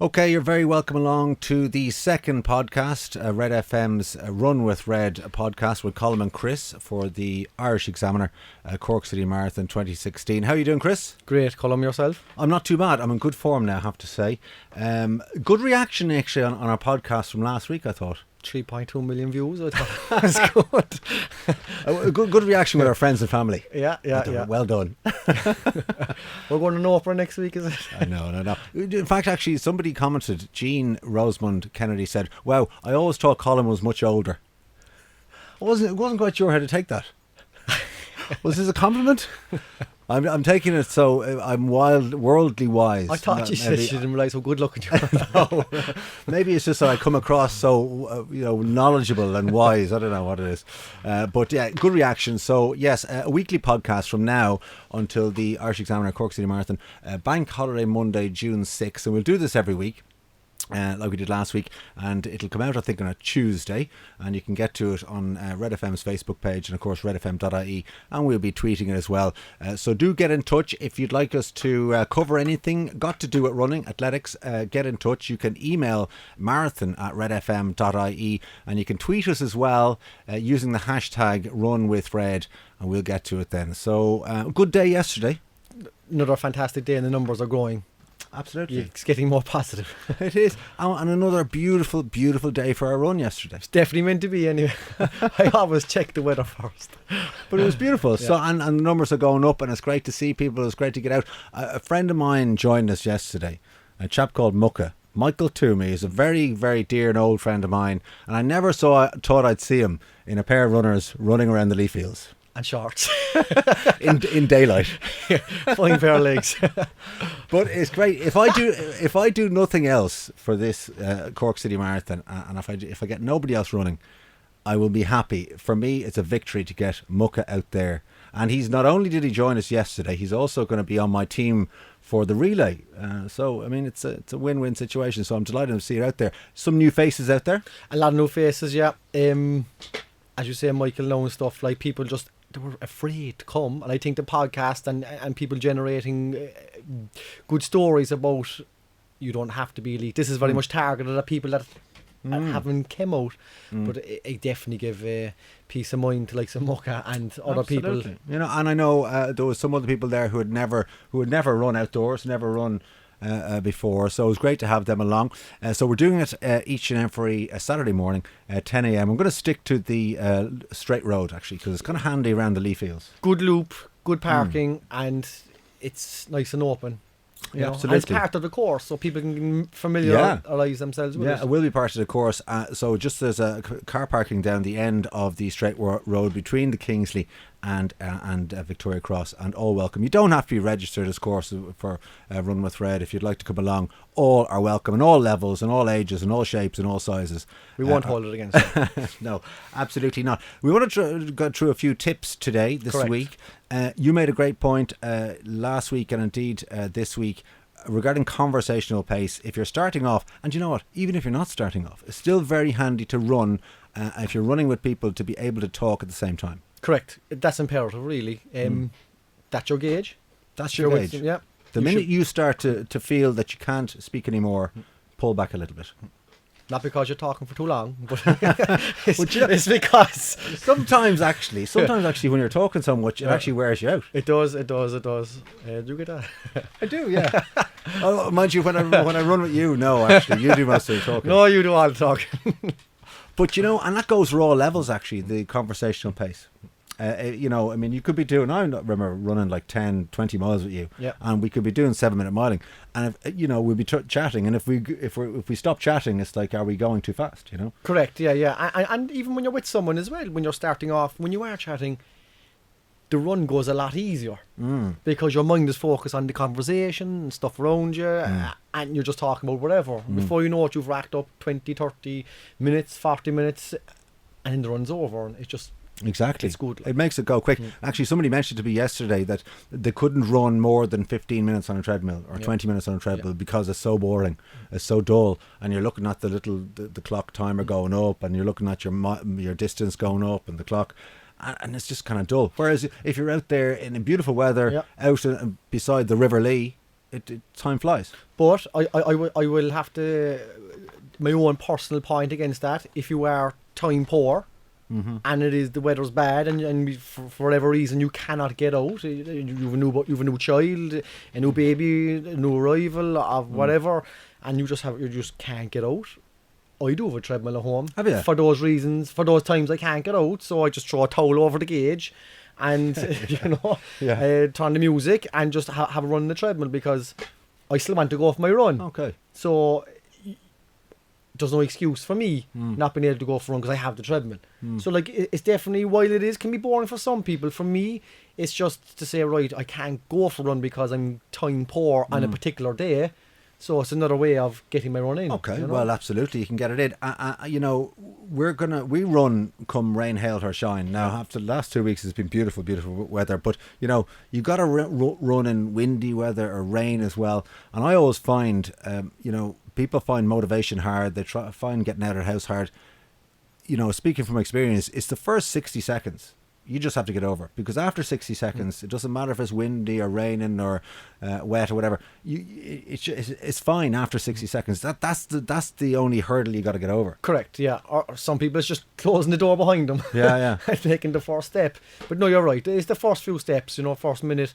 Okay, you're very welcome along to the second podcast, Red FM's Run with Red podcast with Colm and Chris for the Irish Examiner, Cork City Marathon 2016. How are you doing, Chris? Great, Colm, yourself? I'm not too bad. I'm in good form now, I have to say. Good reaction, actually, on our podcast from last week, I thought. 3.2 million views, I thought. That's good. Good reaction with our friends and family. Yeah. Well done. We're going to Oprah next week, is it? No. In fact, actually, somebody commented, Jean Rosamond Kennedy said, wow, I always thought Colin was much older. I wasn't quite sure how to take that. Was this a compliment? I'm taking it so I'm worldly wise. I thought she said she didn't realise how good looking you were. No. Maybe it's just that I come across so knowledgeable and wise. I don't know what it is, but yeah, good reaction. So yes, a weekly podcast from now until the Irish Examiner Cork City Marathon, Bank Holiday Monday, June 6th, and we'll do this every week. Like we did last week, and it'll come out I think on a Tuesday, and you can get to it on Red FM's Facebook page and of course redfm.ie, and we'll be tweeting it as well, so do get in touch if you'd like us to cover anything got to do with running, athletics. Get in touch. You can email marathon@redfm.ie, and you can tweet us as well using the hashtag runwithred, and we'll get to it then. So good day yesterday. Another fantastic day, and the numbers are growing. Absolutely. It's getting more positive. It is. And another beautiful, beautiful day for our run yesterday. It's definitely meant to be anyway. I always check the weather first. But it was beautiful. Yeah. So and the numbers are going up, and it's great to see people. It's great to get out. A friend of mine joined us yesterday, a chap called Mucka. Michael Toomey is a very, very dear and old friend of mine, and I never thought I'd see him in a pair of runners running around the leaf fields. And shorts. in daylight. Fine pair of legs. But it's great. If I do nothing else for this Cork City Marathon, and if I get nobody else running, I will be happy. For me, it's a victory to get Mucka out there. And he's not only did he join us yesterday, he's also going to be on my team for the relay. So I mean, it's a win-win situation. So I'm delighted to see it out there. Some new faces out there. A lot of new faces, yeah. As you say, Michael, knowing stuff like people just. They were afraid to come, and I think the podcast and people generating good stories about you don't have to be elite. This is very much targeted at people that haven't come out, but it definitely give peace of mind to like some Mucka and other people. And I know there was some other people there who had never run outdoors, never run before, so it was great to have them along. So we're doing it each and every Saturday morning at 10 a.m. I'm going to stick to the straight road actually, because it's kind of handy around the leaf fields. Good loop, good parking, and it's nice and open. Yeah, absolutely. And it's part of the course, so people can familiarise themselves with it. Yeah, it will be part of the course. So just there's a car parking down the end of the straight road between the Kingsley and Victoria Cross, and all welcome. You don't have to be registered as course for Run with Red. If you'd like to come along, all are welcome in all levels and all ages and all shapes and all sizes. We won't hold it against you. No, absolutely not. We want to go through a few tips today, this Correct. week. You made a great point last week, and indeed this week, regarding conversational pace. If you're starting off, and you know what, even if you're not starting off, it's still very handy to run if you're running with people, to be able to talk at the same time. Correct. That's imperative, really. That's your gauge. That's your gauge. Yeah. The minute you start to feel that you can't speak anymore, pull back a little bit. Not because you're talking for too long, but it's because sometimes actually when you're talking so much, it actually wears you out. It does. Do you get that? I do, yeah. Oh, mind you, when I run with you, no, actually, you do most of the talking. No, you do all the talking. But and that goes for all levels actually, the conversational pace. I mean, you could be doing, I remember running like 10, 20 miles with you, and we could be doing 7-minute miling, and if, we'll be chatting, and if we stop chatting, it's like, are we going too fast? Correct. Yeah. And even when you're with someone as well, when you're starting off, when you are chatting, the run goes a lot easier because your mind is focused on the conversation and stuff around you, and you're just talking about whatever. Before you know it, you've racked up 20, 30 minutes, 40 minutes, and then the run's over, and it's just. Exactly. It's good. It makes it go quick. Actually, somebody mentioned to me yesterday that they couldn't run more than 15 minutes on a treadmill or 20 minutes on a treadmill because it's so boring, it's so dull, and you're looking at the clock timer going up, and you're looking at your distance going up and the clock, and it's just kind of dull. Whereas if you're out there in beautiful weather, out beside the River Lee, time flies. But I will have to, my own personal point against that, if you are time poor, and the weather's bad, and for whatever reason you cannot get out, you've a new child, a new baby, a new arrival, or whatever, and you just can't get out. I do have a treadmill at home. Have you? For those reasons, for those times I can't get out, so I just throw a towel over the gauge, and turn the music and just have a run on the treadmill, because I still want to go for my run. Okay. So there's no excuse for me not being able to go for a run because I have the treadmill. So like, it's definitely, while it can be boring for some people, for me it's just to say, right, I can't go for a run because I'm time poor on a particular day. So it's another way of getting my run in. Okay, well, absolutely, you can get it in. You know, we run come rain, hail or shine. Now, after the last 2 weeks, it's been beautiful weather. But you know, you got to run in windy weather or rain as well. And I always find, you know, people find motivation hard. They find getting out of the house hard. You know, speaking from experience, it's the first 60 seconds. You just have to get over, because after 60 seconds, it doesn't matter if it's windy or raining or wet or whatever. It's fine after 60 seconds. That's the only hurdle you got to get over. Correct. Yeah. Or some people, it's just closing the door behind them. Yeah. And taking the first step. But no, you're right. It's the first few steps. You know, first minute.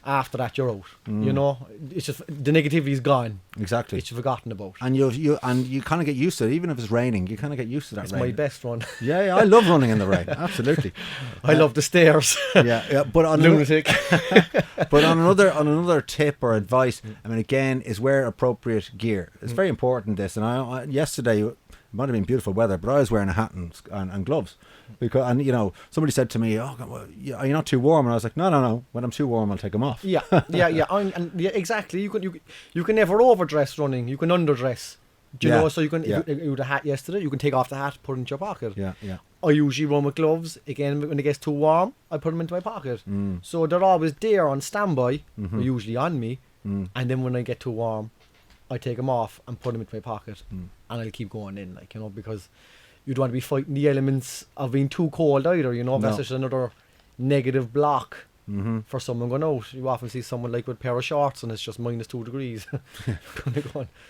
After that, you're out. You know, it's just the negativity's gone. Exactly. It's forgotten about. And you kind of get used to it. Even if it's raining, you kind of get used to that. It's rain. my best run. Yeah, I love running in the rain. Absolutely. I love the stairs. Yeah. But on lunatic. But on another tip or advice, I mean, again, is wear appropriate gear. It's very important. This, and I yesterday, it might have been beautiful weather, but I was wearing a hat and gloves. Because, and you know, somebody said to me, "Oh, well, are you not too warm?" And I was like, "No. When I'm too warm, I'll take them off." Yeah. Exactly. You can never overdress running. You can underdress. Do you know? So you can. You had a hat yesterday. You can take off the hat, put it into your pocket. Yeah. I usually run with gloves. Again, when it gets too warm, I put them into my pocket. So they're always there on standby. They're usually on me. And then when I get too warm, I take them off and put them into my pocket, and I'll keep going in, like, you know, because you don't want to be fighting the elements of being too cold either, you know. That's just another negative block for someone going out. You often see someone like with a pair of shorts and it's just -2 degrees.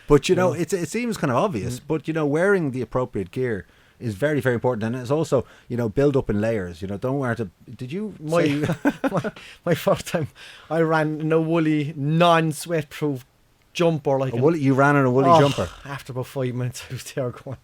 But you know, it seems kind of obvious, but you know, wearing the appropriate gear is very, very important. And it's also, you know, build up in layers. You know, don't wear to. Did you? My first time, I ran in a woolly, non-sweat-proof jumper, like you ran in a woolly jumper. After about 5 minutes, I was there going,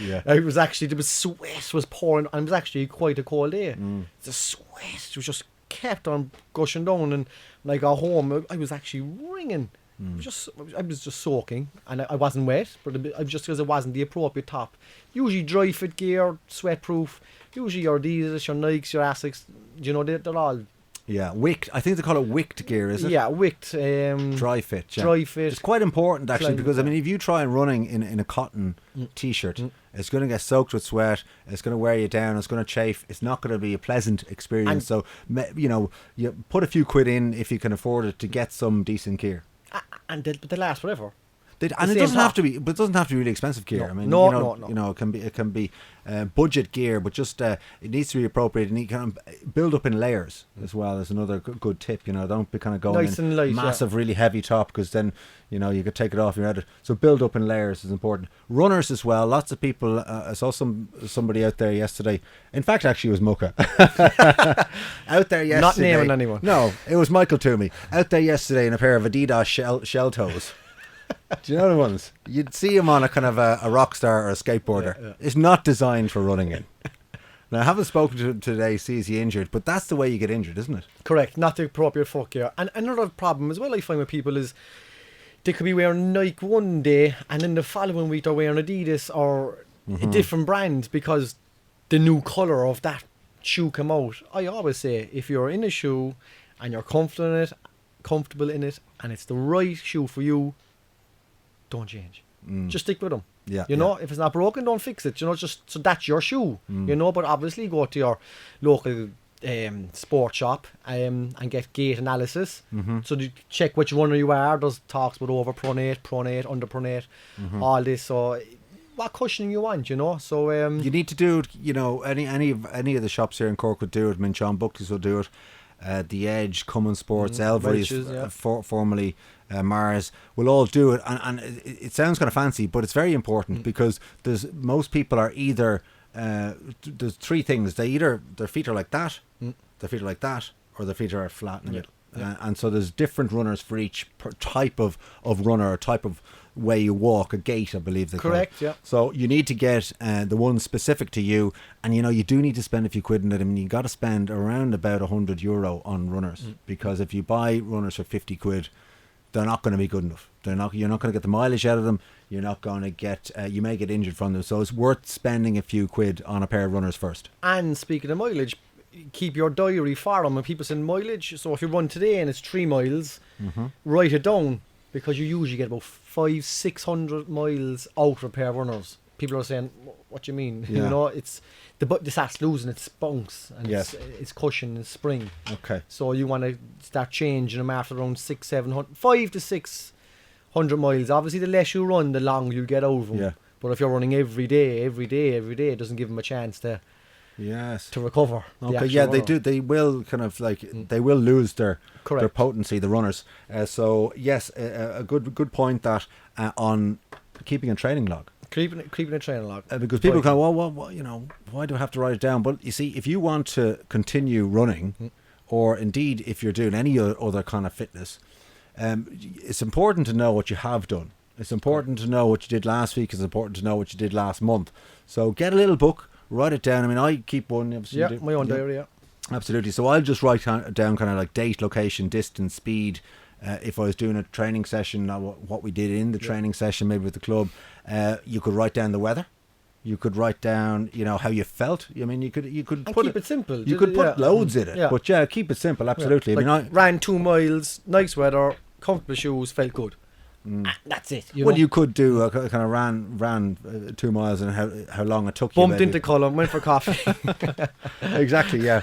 yeah. I was actually, there was sweat was pouring, and it was actually quite a cold day. The sweat was just kept on gushing down, and when I got home, I was actually wringing. I was just soaking, and I wasn't wet, but just because it wasn't the appropriate top. Usually dry fit gear, sweat proof. Usually your Adidas, your Nikes, your Asics, you know, they're all. Yeah, wicked. I think they call it wicked gear, is it? Yeah, wicked. Dry fit. Yeah. Dry fit. It's quite important actually, because I mean, if you try running in a cotton t-shirt, it's going to get soaked with sweat. It's going to wear you down. It's going to chafe. It's not going to be a pleasant experience. So you know, you put a few quid in if you can afford it to get some decent gear. And they last forever. And it doesn't have to be, but it doesn't have to be really expensive gear. No. I mean, No. You know, it can be budget gear, but just it needs to be appropriate, and you can build up in layers as well. Is another good tip. You know, don't be kind of going nice and light, massive, really heavy top, because then you know you could take it off your head. So build up in layers is important. Runners as well. Lots of people. I saw somebody out there yesterday. In fact, actually, it was Mucka out there yesterday. Not naming anyone. No, it was Michael Toomey out there yesterday in a pair of Adidas shell toes. Do you know the ones? You'd see him on a kind of a rock star or a skateboarder. Yeah. It's not designed for running in. Now, I haven't spoken to him today, see is he injured, but that's the way you get injured, isn't it? Correct, not the appropriate footgear. And another problem as well I find with people is they could be wearing Nike one day and then the following week they're wearing Adidas or a different brand because the new colour of that shoe come out. I always say, if you're in a shoe and you're comfortable in it and it's the right shoe for you, don't change. Just stick with them. Yeah, you know, if it's not broken, don't fix it. You know, just so that's your shoe. You know, but obviously go to your local sport shop and get gait analysis. So you check which runner you are. There's talks about overpronate, pronate, underpronate, all this. So what cushioning you want, you know. So you need to do it. You know, any of the shops here in Cork would do it. I mean, Sean Buckley's will do it. The Edge, Common Sports, Elvery's, Welch's, formerly Mars, will all do it. And it sounds kind of fancy, but it's very important because most people are either, there's three things. Their feet are like that, their feet are like that, or their feet are flat in the middle. And so there's different runners for each type of runner, or type of way you walk, a gait, I believe they call it. Correct, yeah. So you need to get the one specific to you, and you do need to spend a few quid in it. I mean, you got to spend around about €100 on runners, because if you buy runners for 50 quid, they're not going to be good enough. You're not going to get the mileage out of them. You're not going to get, you may get injured from them. So it's worth spending a few quid on a pair of runners first. And speaking of mileage, keep your diary for them. When people send mileage, so if you run today and it's 3 miles, write it down, because you usually get about 500-600 miles out of a pair of runners. People are saying, what do you mean? Yeah. It's the starts losing its bounce and its cushion and spring. Okay. So you want to start changing them after around 500 to 600 miles. Obviously, the less you run, the longer you get out of them. Yeah. But if you're running every day, it doesn't give them a chance to recover. Okay, yeah, they do. They will kind of they will lose their potency, the runners. So yes, a good point that on keeping a training log. Keeping a training log. Because people go, well, why do I have to write it down? But you see, if you want to continue running, or indeed if you're doing any other kind of fitness, it's important to know what you have done. It's important to know what you did last week. It's important to know what you did last month. So get a little book, write it down. I mean, I keep one. My own diary, yeah. Absolutely. So I'll just write down kind of like date, location, distance, speed. If I was doing a training session, what we did in the training session, maybe with the club, you could write down the weather. You could write down, how you felt. I mean, you could and put keep it simple. You could put loads in it, but keep it simple. Absolutely. Yeah. I mean, ran 2 miles, nice weather, comfortable shoes, felt good. That's it. You could do a kind of ran 2 miles and how long it took. Bumped into Colm, went for coffee. Exactly, yeah.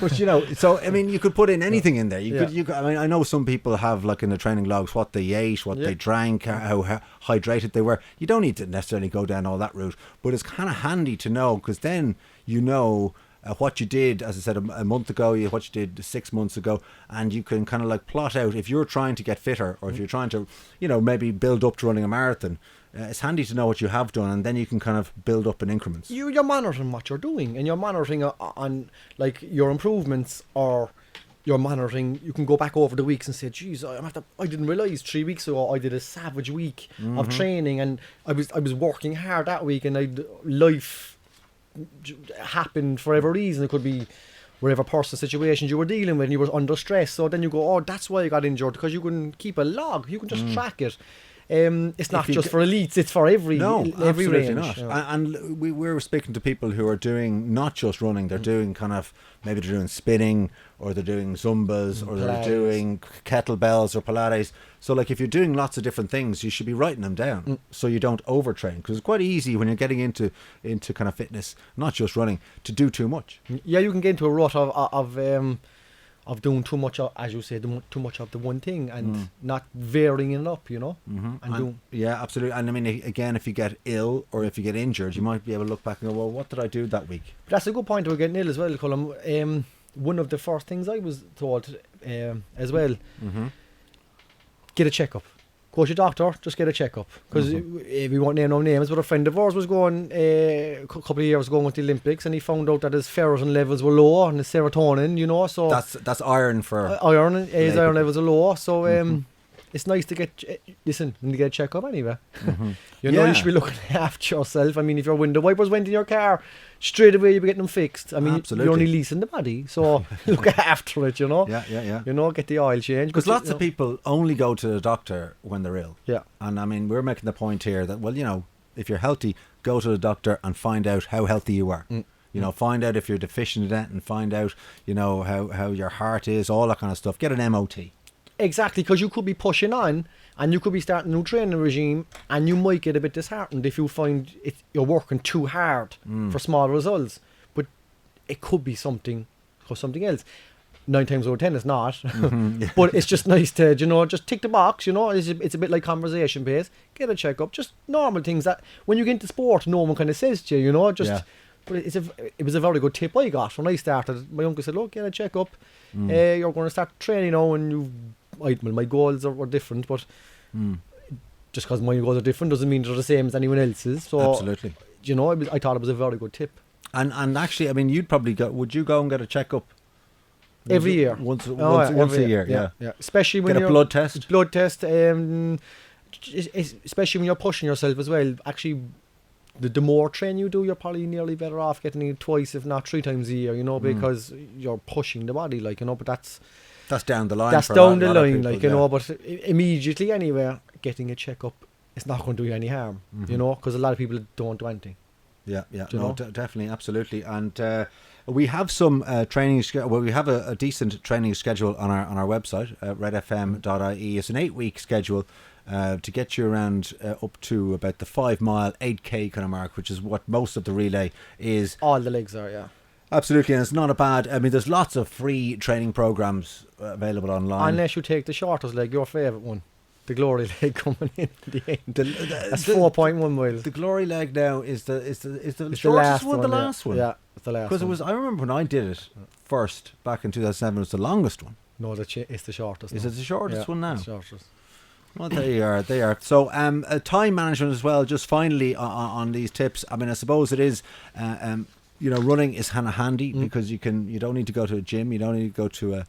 But so I mean, you could put in anything in there. You could. I mean, I know some people have in the training logs what they ate, what they drank, how hydrated they were. You don't need to necessarily go down all that route, but it's kind of handy to know, because then what you did, as I said, a month ago, what you did 6 months ago, and you can kind of plot out if you're trying to get fitter, or if you're trying to, maybe build up to running a marathon. It's handy to know what you have done, and then you can kind of build up in increments. You're monitoring what you're doing, and you're monitoring on your improvements, or you're monitoring. You can go back over the weeks and say, "Geez, I didn't realise 3 weeks ago I did a savage week of training, and I was working hard that week, and life happened for whatever reason. It could be whatever personal situations you were dealing with, and you were under stress. So then you go, oh, that's why you got injured, because you can keep a log. You can just track it. It's not just for elites, it's for every absolutely range. Not. And we were speaking to people who are doing not just running, they're doing maybe they're doing spinning, or they're doing Zumbas, or they're doing kettlebells or Pilates. So if you're doing lots of different things, you should be writing them down so you don't overtrain, because it's quite easy when you're getting into kind of fitness, not just running, to do too much. Yeah, you can get into a rut of doing too much, as you say, too much of the one thing, and not varying it up, Yeah, absolutely. And I mean, again, if you get ill or if you get injured, you might be able to look back and go, well, what did I do that week? But that's a good point about getting ill as well, Colm. One of the first things I was told as well, get a checkup. Go to your doctor, just get a checkup. Because we won't name no names, but a friend of ours was going a couple of years ago with the Olympics, and he found out that his ferritin levels were low, and his serotonin, so that's iron for his iron levels are low. So it's nice to get a checkup anyway. You should be looking after yourself. I mean, if your window wipers went in your car, straight away you'll be getting them fixed. I mean, absolutely. You're only leasing the body, so look after it, Yeah. Get the oil change. Because lots of people only go to the doctor when they're ill. Yeah. And I mean, we're making the point here that, if you're healthy, go to the doctor and find out how healthy you are. Find out if you're deficient in that, and find out, how your heart is, all that kind of stuff. Get an MOT. Exactly, because you could be pushing on, and you could be starting a new training regime, and you might get a bit disheartened if you find you're working too hard for small results. But it could be something else. 9 times out of 10 it's not. But it's just nice to, just tick the box. It's a bit like conversation based. Get a checkup, just normal things that when you get into sport, no one kind of says to you, But it was a very good tip I got when I started. My uncle said, look, get a check-up. You're going to start training now, and my goals were different, but just because my goals are different doesn't mean they're the same as anyone else's. So, absolutely. You know, I thought it was a very good tip. And actually, I mean, would you go and get a checkup? Every year. Once a year, yeah. Especially when get a blood test. Especially when you're pushing yourself as well. Actually, the more training you do, you're probably nearly better off getting it twice, if not 3 times a year, you know, because you're pushing the body, like, you know, but that's down the line. That's for down a the lot of line, people, like, you know, but immediately anywhere, getting a checkup, it's not going to do you any harm, you know, because a lot of people don't do anything. Yeah, no, definitely, absolutely. And we have some training. Well, we have a decent training schedule on our website, redfm.ie. It's an 8-week schedule to get you around up to about the 5 mile, 8k kind of mark, which is what most of the relay is. All the legs are, yeah. Absolutely, and it's not a bad. I mean, there's lots of free training programs available online. Unless you take the shortest leg, your favourite one. The glory leg coming in at the end. That's 4.1 miles. The glory leg now is the shortest last one, the last one. Yeah, it's the last one. Because I remember when I did it first back in 2007, it was the longest one. No, it's the shortest. Is it the shortest one now? It's the shortest. Well, they are. So, time management as well. Just finally on these tips. I mean, I suppose it is. You know, running is kind of handy because you don't need to go to a gym. You don't need to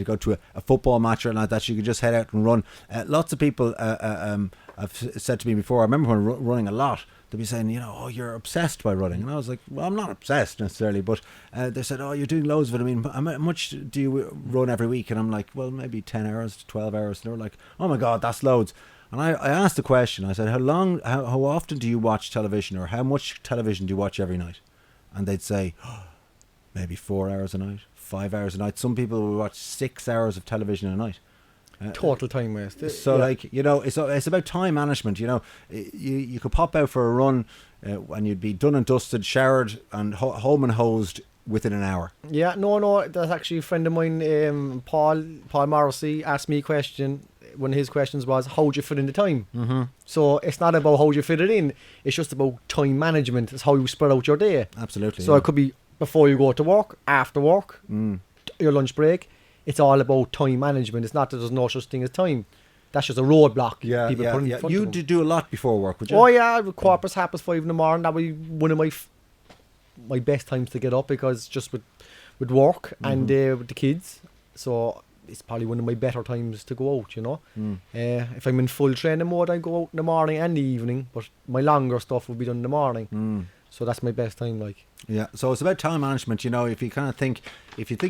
go to a football match or anything like that. You can just head out and run. Lots of people have said to me before. I remember when running a lot. They'd be saying, you know, oh, you're obsessed by running, and I was like, well, I'm not obsessed necessarily, but they said, oh, you're doing loads of it. I mean, how much do you run every week? And I'm like, well, maybe 10 hours, 12 hours. And they were like, oh my God, that's loads. And I asked the question. I said, how often do you watch television, or how much television do you watch every night? And they'd say, oh, maybe 4 hours a night, 5 hours a night. Some people will watch 6 hours of television a night. Total time waste. So, like, you know, it's about time management. You know, you could pop out for a run and you'd be done and dusted, showered, and home and hosed within an hour. Yeah, no. That's actually a friend of mine, Paul Morrissey, asked me a question. One of his questions was, how do you fit in the time? Mm-hmm. So it's not about how you fit it in. It's just about time management. It's how you spread out your day. Absolutely. So it could be before you go to work, after work, your lunch break. It's all about time management. It's not that there's no such thing as time. That's just a roadblock. Yeah. You do a lot before work, would you? Oh yeah, 5:15 in the morning. That would be one of my best times to get up, because just with work and with the kids. So it's probably one of my better times to go out, you know. If I'm in full training mode, I go out in the morning and the evening, but my longer stuff will be done in the morning. So that's my best time, like. Yeah, so it's about time management, you know. If you think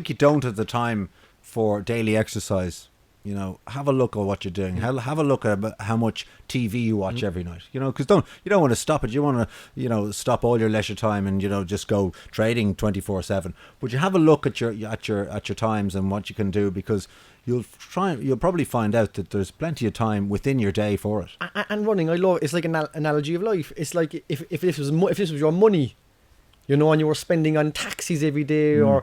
you don't have the time for daily exercise, you know, have a look at what you're doing. Have a look at how much TV you watch every night, you know, because you don't want to stop it. You want to, you know, stop all your leisure time and, you know, just go trading 24/7. But you have a look at your times and what you can do, because you'll probably find out that there's plenty of time within your day for it. And running, I love. It's like an analogy of life. It's like if this was your money, you know, and you were spending on taxis every day or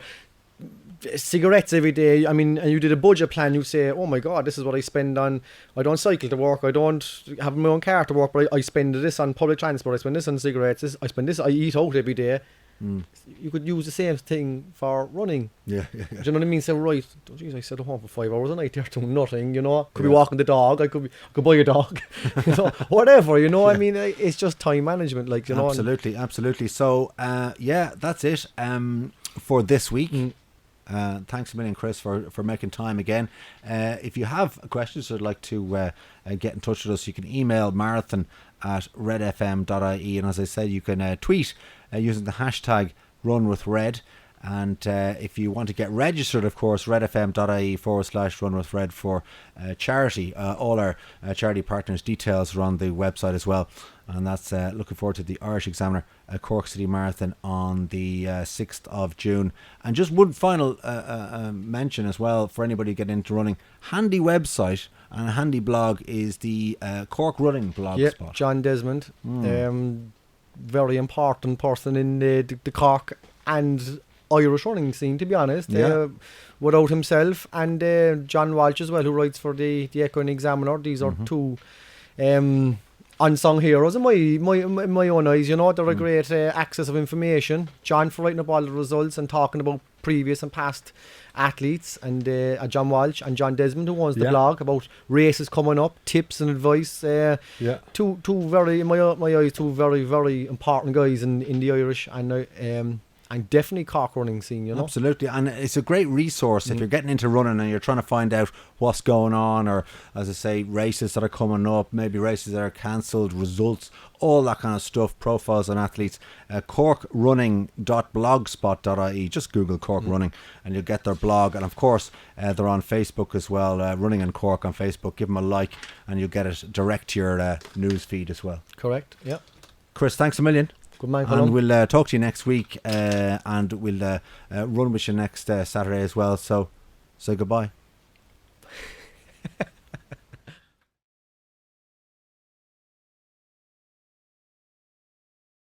cigarettes every day. I mean, and you did a budget plan, you say, oh my God, this is what I spend on. I don't cycle to work, I don't have my own car to work, but I spend this on public transport, I spend this on cigarettes, I spend this, I eat out every day. You could use the same thing for running. Yeah. Do you know what I mean? So, right, geez, I sit at home for 5 hours a night there doing nothing, you know. Could be walking the dog, I could buy a dog, you know, whatever, you know. I mean, it's just time management, like, you know. Absolutely. So, that's it for this week. Thanks a million, Chris, for making time again. If you have questions or would like to get in touch with us, you can email marathon@redfm.ie, and as I said, you can tweet using the hashtag runwithred. And if you want to get registered, of course, redfm.ie/runwithred for charity. All our charity partners' details are on the website as well. And that's looking forward to the Irish Examiner Cork City Marathon on the 6th of June. And just one final mention as well for anybody getting into running. Handy website and a handy blog is the Cork Running blog spot. John Desmond, very important person in the Cork and Irish running scene, to be honest. Without himself, and John Walsh as well, who writes for the Echo and Examiner. These are two unsung heroes in my own eyes. You know, they're a great access of information. John for writing up all the results and talking about previous and past athletes, and John Walsh and John Desmond, who owns the blog, about races coming up, tips and advice. Two very, in my eyes, two very, very important guys in the Irish and definitely Cork running scene, you know. Absolutely, and it's a great resource if you're getting into running and you're trying to find out what's going on, or, as I say, races that are coming up, maybe races that are cancelled, results, all that kind of stuff, profiles on athletes. corkrunning.blogspot.ie. Just Google Cork Running and you'll get their blog. And of course, they're on Facebook as well, Running in Cork on Facebook. Give them a like and you'll get it direct to your news feed as well. Correct, yeah. Chris, thanks a million. Good man, Colm. And we'll talk to you next week, and we'll run with you next Saturday as well. So say goodbye.